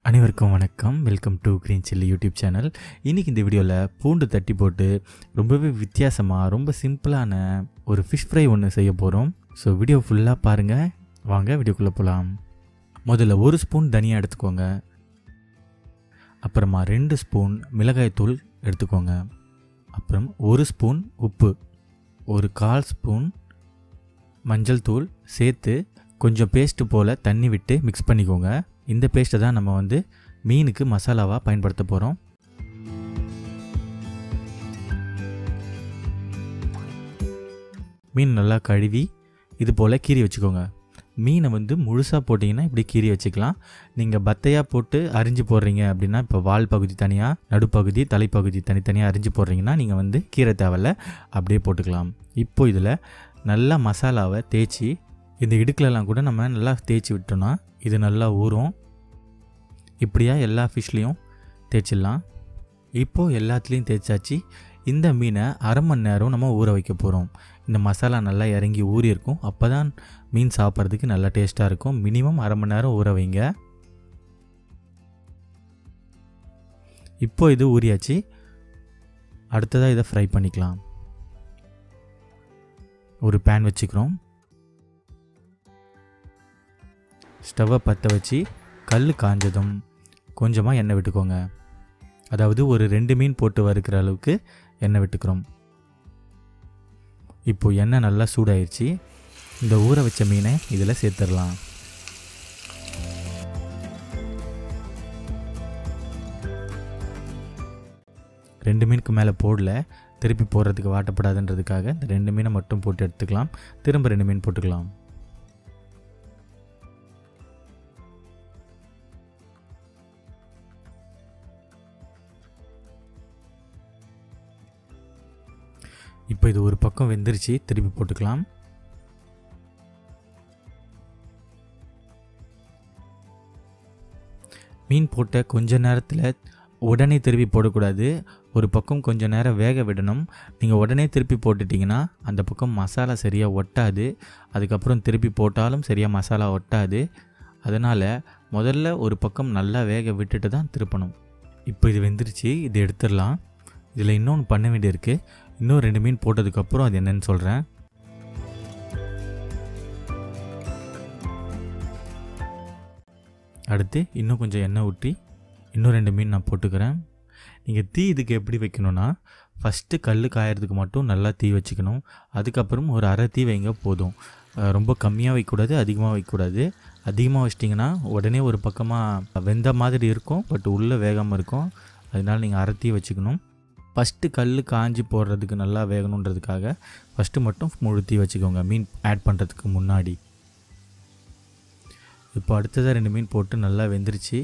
அனைவருக்கும் வணக்கம். Welcome to green chilli YouTube channel. இன்றைக்கி இந்த வீடியோவில் பூண்டு தட்டி போட்டு ரொம்பவே வித்தியாசமாக ரொம்ப சிம்பிளான ஒரு ஃபிஷ் ஃப்ரை ஒன்று செய்ய போகிறோம். ஸோ வீடியோ ஃபுல்லாக பாருங்கள். வாங்க வீடியோக்குள்ளே போகலாம். முதல்ல 1 ஸ்பூன் தனியா எடுத்துக்கோங்க. அப்புறமா 2 ஸ்பூன் மிளகாய்த்தூள் எடுத்துக்கோங்க. அப்புறம் 1 ஸ்பூன் உப்பு, ஒரு 1/4 ஸ்பூன் மஞ்சள் தூள் சேர்த்து கொஞ்சம் பேஸ்ட்டு போல் தண்ணி விட்டு மிக்ஸ் பண்ணிக்கோங்க. இந்த பேஸ்ட்டை தான் நம்ம மீனுக்கு மசாலாவாக பயன்படுத்த போகிறோம். மீன் நல்லா கழுவி இது போல் கீறி வச்சுக்கோங்க. மீனை முழுசாக போட்டிங்கன்னா இப்படி கீறி வச்சுக்கலாம். நீங்கள் பத்தையாக போட்டு அரிஞ்சு போடுறீங்க அப்படின்னா, இப்போ வால் பகுதி தனியாக, நடுப்பகுதி, தலைப்பகுதி தனித்தனியாக அரிஞ்சு போடுறீங்கன்னா நீங்கள் கீரை தேவையில்ல, அப்படியே போட்டுக்கலாம். இப்போது இதில் நல்லா மசாலாவை தேய்ச்சி இந்த இடுக்கிலலாம் கூட நம்ம நல்லா தேய்ச்சி விட்டோம்னா இது நல்லா ஊறும். இப்படியா எல்லா ஃபிஷ்லேயும் தேய்ச்சிடலாம். இப்போது எல்லாத்துலேயும் தேய்ச்சாச்சு. இந்த மீனை அரை மணி நேரம் நம்ம ஊற வைக்க போகிறோம். இந்த மசாலா நல்லா இறங்கி ஊறி இருக்கும். அப்போ தான் மீன் சாப்பிட்றதுக்கு நல்லா டேஸ்ட்டாக இருக்கும். மினிமம் அரை மணி நேரம் ஊற வைங்க. இப்போ இது ஊறியாச்சு. அடுத்ததாக இதை ஃப்ரை பண்ணிக்கலாம். ஒரு பேன் வச்சுக்கிறோம். ஸ்டவ்வை பற்ற வச்சு கல் காஞ்சதும் கொஞ்சமாக எண்ணெய் விட்டுக்கோங்க. அதாவது ஒரு 2 மீன் போட்டு வறுக்கிற அளவுக்கு எண்ணெய் விட்டுக்கிறோம். இப்போது எண்ணெய் நல்லா சூடாயிருச்சு. இந்த ஊற வச்ச மீனை இதில் சேர்த்துடலாம். ரெண்டு மீனுக்கு மேலே போடல, திருப்பி போடுறதுக்கு வாட்டப்படாதுன்றதுக்காக இந்த 2 மீனை மட்டும் போட்டு எடுத்துக்கலாம். திரும்ப 2 மீன் போட்டுக்கலாம். இப்போ இது ஒரு பக்கம் வெந்துருச்சு, திருப்பி போட்டுக்கலாம். மீன் போட்ட கொஞ்ச நேரத்தில் உடனே திருப்பி போடக்கூடாது. ஒரு பக்கம் கொஞ்சம் நேரம் வேக விடணும். நீங்கள் உடனே திருப்பி போட்டுட்டிங்கன்னா அந்த பக்கம் மசாலா சரியாக ஒட்டாது. அதுக்கப்புறம் திருப்பி போட்டாலும் சரியாக மசாலா ஒட்டாது. அதனால் முதல்ல ஒரு பக்கம் நல்லா வேக விட்டுட்டு தான் திருப்பணும். இப்போ இது வெந்துருச்சு, இது எடுத்துடலாம். இதில் இன்னொன்று பண்ண வேண்டியிருக்கு. இன்னும் 2 மீன் போட்டதுக்கப்புறம் அது என்னன்னு சொல்கிறேன். அடுத்து இன்னும் கொஞ்சம் எண்ணெய் ஊற்றி இன்னும் 2 மீன் நான் போட்டுக்கிறேன். நீங்கள் தீ இதுக்கு எப்படி வைக்கணும்னா, ஃபஸ்ட்டு கல் காயறதுக்கு மட்டும் நல்லா தீ வச்சுக்கணும். அதுக்கப்புறம் ஒரு அரை தீ வைங்க போதும். ரொம்ப கம்மியாக வைக்கக்கூடாது, அதிகமாக வைக்கக்கூடாது. அதிகமாக வச்சிட்டிங்கன்னா உடனே ஒரு பக்கமாக வெந்த மாதிரி இருக்கும், பட் உள்ளே வேகாமல் இருக்கும். அதனால் நீங்கள் அரை தீ வச்சுக்கணும். ஃபஸ்ட்டு கல் காஞ்சி போடுறதுக்கு நல்லா வேகணுன்றதுக்காக ஃபஸ்ட்டு மட்டும் முழு தீ வச்சுக்கோங்க மீன் ஆட் பண்ணுறதுக்கு முன்னாடி. இப்போ அடுத்ததாக 2 மீன் போட்டு நல்லா வெந்துருச்சு.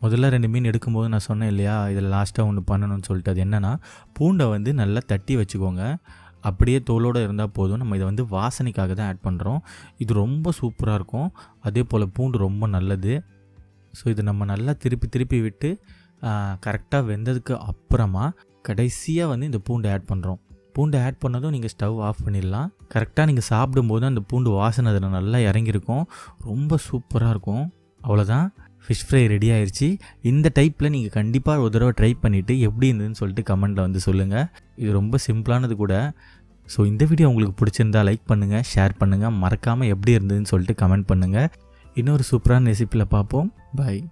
முதல்ல 2 மீன் எடுக்கும்போது நான் சொன்னேன் இல்லையா, இதில் லாஸ்ட்டாக ஒன்று பண்ணணும்னு சொல்லிட்டு. அது என்னென்னா, பூண்டை நல்லா தட்டி வச்சுக்கோங்க. அப்படியே தோலோடு இருந்தால் போதும். நம்ம இதை வாசனைக்காக தான் ஆட் பண்ணுறோம். இது ரொம்ப சூப்பராக இருக்கும். அதே போல் பூண்டு ரொம்ப நல்லது. ஸோ இது நம்ம நல்லா திருப்பி விட்டு கரெக்டாக வெந்ததுக்கு அப்புறமா கடைசியாக இந்த பூண்டை ஆட் பண்ணுறோம். பூண்டை ஆட் பண்ணதும் நீங்கள் ஸ்டவ் ஆஃப் பண்ணிடலாம். கரெக்டாக நீங்கள் சாப்பிடும்போது அந்த பூண்டு வாசனை அதில் நல்லா இறங்கியிருக்கும். ரொம்ப சூப்பராக இருக்கும். அவ்வளோதான், ஃபிஷ் ஃப்ரை ரெடி ஆயிடுச்சு. இந்த டைப்பில் நீங்கள் கண்டிப்பாக ஒரு தடவை ட்ரை பண்ணிவிட்டு எப்படி இருந்ததுன்னு சொல்லிட்டு கமெண்ட்டில் சொல்லுங்கள். இது ரொம்ப சிம்பிளானது கூட. ஸோ இந்த வீடியோ உங்களுக்கு பிடிச்சிருந்தா லைக் பண்ணுங்கள், ஷேர் பண்ணுங்கள். மறக்காமல் எப்படி இருந்ததுன்னு சொல்லிட்டு கமெண்ட் பண்ணுங்கள். இன்னொரு சூப்பரான ரெசிப்பியில் பார்ப்போம். பாய்.